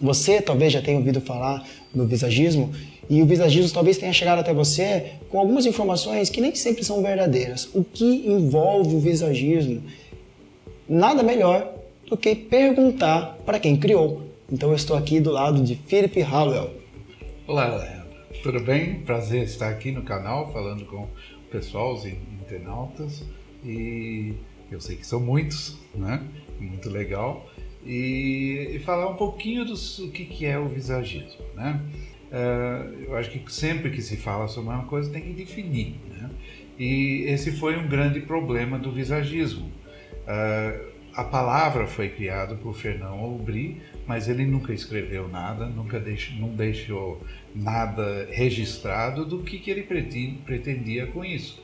Você talvez já tenha ouvido falar do visagismo, e o visagismo talvez tenha chegado até você com algumas informações que nem sempre são verdadeiras. O que envolve o visagismo? Nada melhor do que perguntar para quem criou. Então eu estou aqui do lado de Philip Hallwell. Olá, Leandro. Tudo bem? Prazer estar aqui no canal falando com o pessoal, os internautas. E eu sei que são muitos, né? Muito legal. E falar um pouquinho do que é o visagismo, né? Eu acho que sempre que se fala sobre uma coisa tem que definir, né? E esse foi um grande problema do visagismo. A palavra foi criada por Fernand Aubry, mas ele nunca escreveu nada, não deixou nada registrado do que ele pretendia com isso.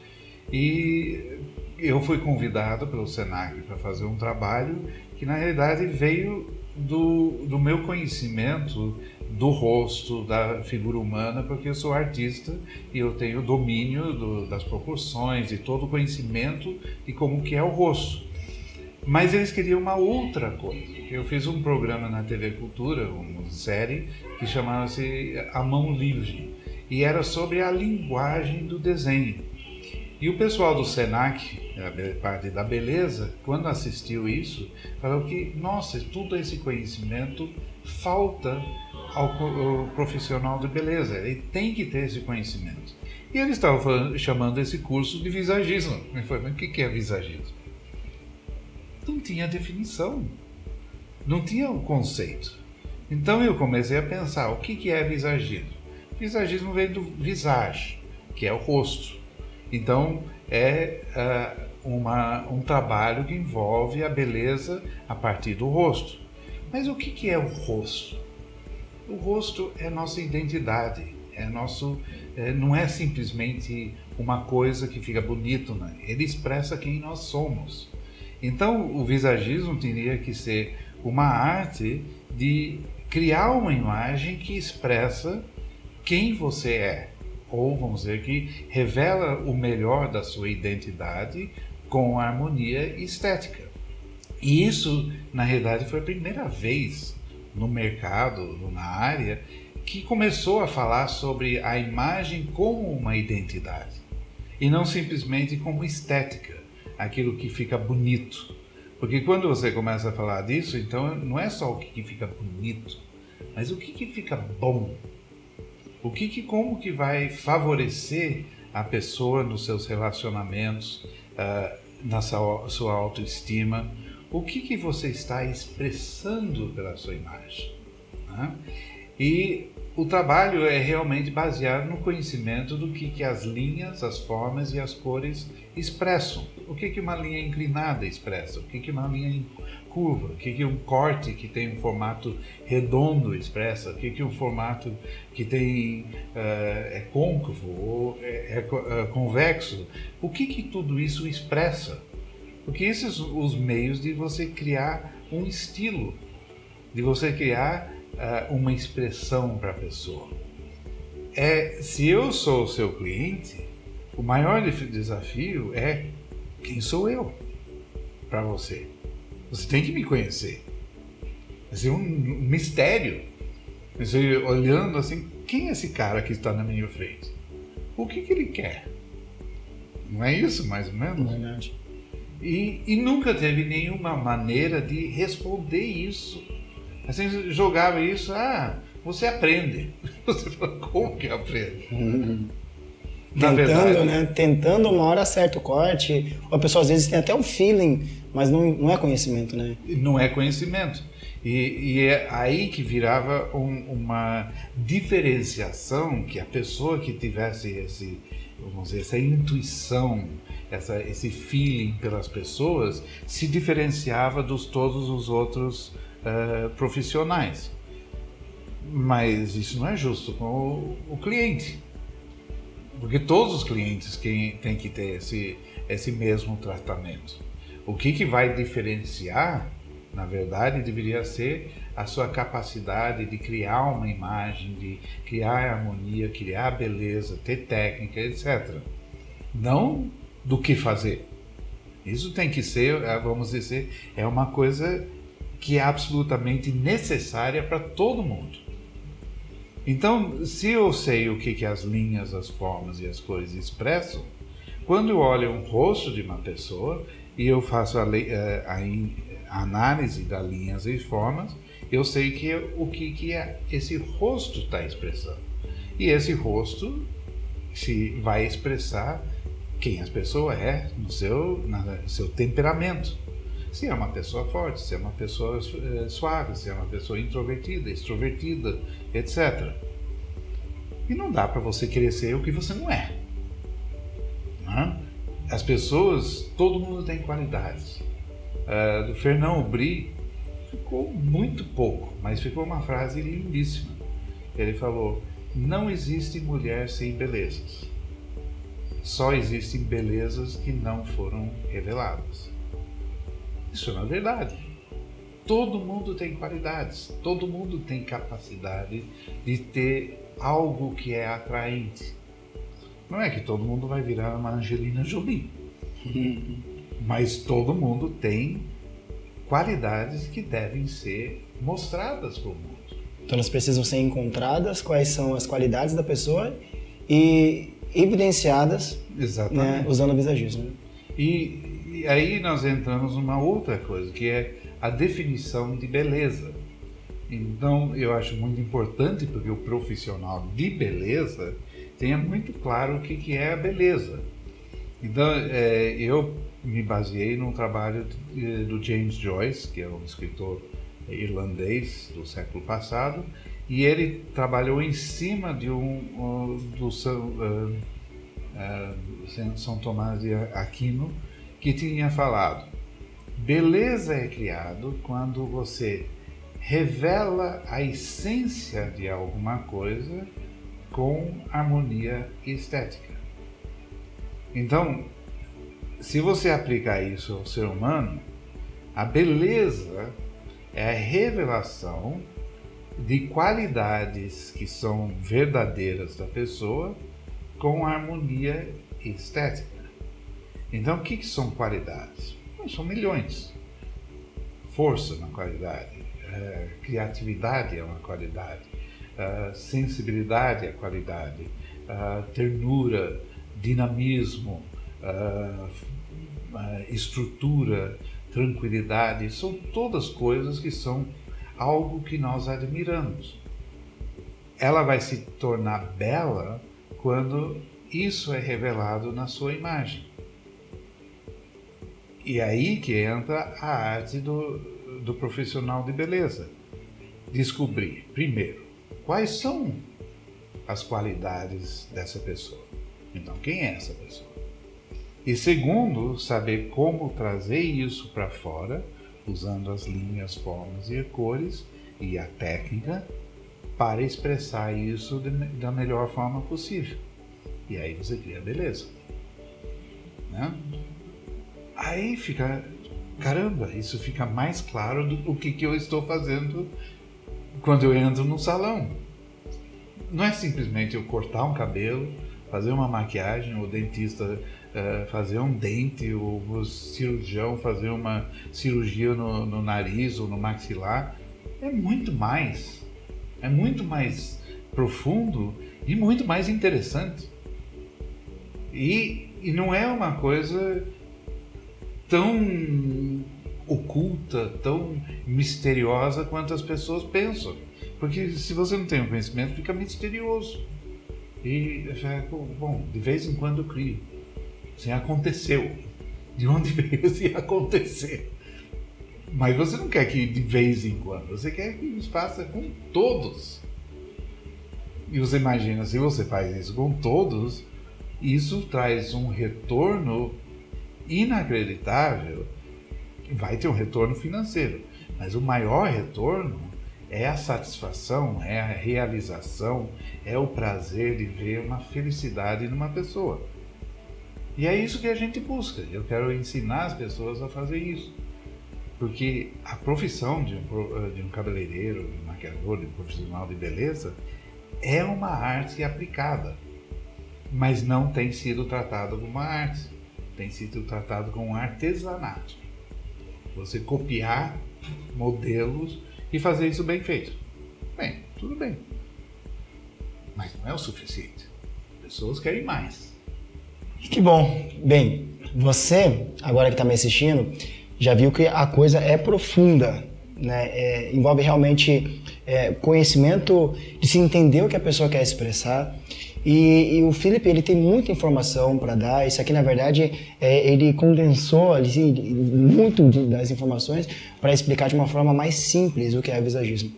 E eu fui convidado pelo Senac para fazer um trabalho que na realidade veio do meu conhecimento do rosto, da figura humana, porque eu sou artista e eu tenho domínio das proporções e todo o conhecimento de como que é o rosto. Mas eles queriam uma outra coisa. Eu fiz um programa na TV Cultura, uma série, que chamava-se A Mão Livre, e era sobre a linguagem do desenho. E o pessoal do Senac, a parte da beleza, quando assistiu isso, falou que, nossa, todo esse conhecimento falta ao profissional de beleza, ele tem que ter esse conhecimento. E eles estavam chamando esse curso de visagismo. Eu falei, mas o que é visagismo? Não tinha definição, não tinha o conceito. Então eu comecei a pensar, o que é visagismo? Visagismo vem do visage, que é o rosto. Então é um trabalho que envolve a beleza a partir do rosto. Mas o que é o rosto? O rosto é nossa identidade, não é simplesmente uma coisa que fica bonito, né? Ele expressa quem nós somos. Então o visagismo teria que ser uma arte de criar uma imagem que expressa quem você é. Ou, vamos dizer, que revela o melhor da sua identidade com harmonia estética. E isso, na realidade, foi a primeira vez no mercado, na área, que começou a falar sobre a imagem como uma identidade. E não simplesmente como estética, aquilo que fica bonito. Porque quando você começa a falar disso, então não é só o que fica bonito, mas o que fica bom. Como que vai favorecer a pessoa nos seus relacionamentos, na sua autoestima? O que você está expressando pela sua imagem? Né? E o trabalho é realmente baseado no conhecimento do que as linhas, as formas e as cores expressam. O que uma linha inclinada expressa? O que uma linha curva? O que um corte que tem um formato redondo expressa? O que um formato que tem é côncavo ou é convexo? O que tudo isso expressa? Porque esses são os meios de você criar um estilo, de você criar uma expressão para a pessoa. Se eu sou o seu cliente, o maior desafio é quem sou eu para você. Você tem que me conhecer. Vai ser um mistério. Você olhando assim, quem é esse cara que está na minha frente? O que ele quer? Não é isso, mais ou menos? Verdade. E nunca teve nenhuma maneira de responder isso. Assim, jogava isso, você aprende. Você fala, como que aprende? Tentando, né? Tentando, uma hora acerta o corte. A pessoa às vezes tem até um feeling, mas não é conhecimento, né? Não é conhecimento. E é aí que virava uma diferenciação, que a pessoa que tivesse vamos dizer, essa intuição, esse feeling pelas pessoas, se diferenciava dos todos os outros profissionais. Mas isso não é justo com o cliente. Porque todos os clientes têm que ter esse mesmo tratamento. O que vai diferenciar, na verdade, deveria ser a sua capacidade de criar uma imagem, de criar harmonia, criar beleza, ter técnica, etc. Não do que fazer. Isso tem que ser, vamos dizer, é uma coisa que é absolutamente necessária para todo mundo. Então, se eu sei o que as linhas, as formas e as cores expressam, quando eu olho um rosto de uma pessoa e eu faço a análise das linhas e formas, eu sei o que esse rosto está expressando. E esse rosto vai expressar quem a pessoa é no seu temperamento. Se é uma pessoa forte, se é uma pessoa suave, se é uma pessoa introvertida, extrovertida, etc. E não dá para você querer ser o que você não é. Né? As pessoas, todo mundo tem qualidades. Do Fernand Brie ficou muito pouco, mas ficou uma frase lindíssima. Ele falou: não existe mulher sem belezas. Só existem belezas que não foram reveladas. Isso não é verdade. Todo mundo tem qualidades, todo mundo tem capacidade de ter algo que é atraente. Não é que todo mundo vai virar uma Angelina Jolie, mas todo mundo tem qualidades que devem ser mostradas para o mundo. Então elas precisam ser encontradas, quais são as qualidades da pessoa e evidenciadas, né, usando o visagismo. E aí nós entramos numa outra coisa, que é a definição de beleza. Então eu acho muito importante porque o profissional de beleza tenha muito claro o que é a beleza. Então eu me baseei num trabalho do James Joyce, que é um escritor irlandês do século passado, e ele trabalhou em cima de do São Tomás de Aquino, que tinha falado: beleza é criado quando você revela a essência de alguma coisa com harmonia estética. Então, se você aplicar isso ao ser humano, a beleza é a revelação de qualidades que são verdadeiras da pessoa com harmonia estética. Então, o que são qualidades? São milhões. Força é uma qualidade, criatividade é uma qualidade, sensibilidade é qualidade, ternura, dinamismo, estrutura, tranquilidade, são todas coisas que são algo que nós admiramos. Ela vai se tornar bela quando isso é revelado na sua imagem. E aí que entra a arte do profissional de beleza. Descobrir, primeiro, quais são as qualidades dessa pessoa. Então, quem é essa pessoa? E segundo, saber como trazer isso para fora, usando as linhas, formas e cores e a técnica para expressar isso da melhor forma possível. E aí você cria a beleza. Né? Aí fica, caramba, isso fica mais claro do que eu estou fazendo quando eu entro no salão. Não é simplesmente eu cortar um cabelo, fazer uma maquiagem, o dentista fazer um dente, o cirurgião fazer uma cirurgia no nariz ou no maxilar. É muito mais profundo e muito mais interessante. E não é uma coisa tão oculta, tão misteriosa quanto as pessoas pensam. Porque se você não tem o conhecimento, fica misterioso. E, bom, de vez em quando eu crio. Assim, aconteceu. De onde veio assim acontecer? Mas você não quer que de vez em quando, você quer que isso faça com todos. E você imagina, se você faz isso com todos, isso traz um retorno inacreditável. Vai ter um retorno financeiro, mas o maior retorno é a satisfação, é a realização, é o prazer de ver uma felicidade numa pessoa. E é isso que a gente busca. Eu quero ensinar as pessoas a fazer isso. Porque a profissão de um cabeleireiro, de um maquiador, de um profissional de beleza é uma arte aplicada, mas não tem sido tratado como uma arte, tem sido tratado como um artesanato. Você copiar modelos e fazer isso bem feito. Bem, tudo bem. Mas não é o suficiente. Pessoas querem mais. Que bom. Bem, você, agora que está me assistindo, já viu que a coisa é profunda, né? Envolve realmente conhecimento de se entender o que a pessoa quer expressar. E o Felipe, ele tem muita informação para dar. Isso aqui, na verdade, ele condensou assim, muito das informações para explicar de uma forma mais simples o que é visagismo.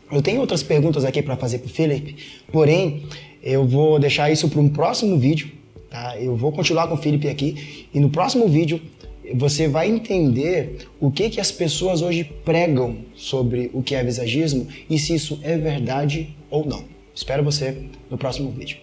Eu tenho outras perguntas aqui para fazer para o Felipe, porém, eu vou deixar isso para um próximo vídeo. Tá? Eu vou continuar com o Felipe aqui e no próximo vídeo você vai entender o que as pessoas hoje pregam sobre o que é visagismo e se isso é verdade ou não. Espero você no próximo vídeo.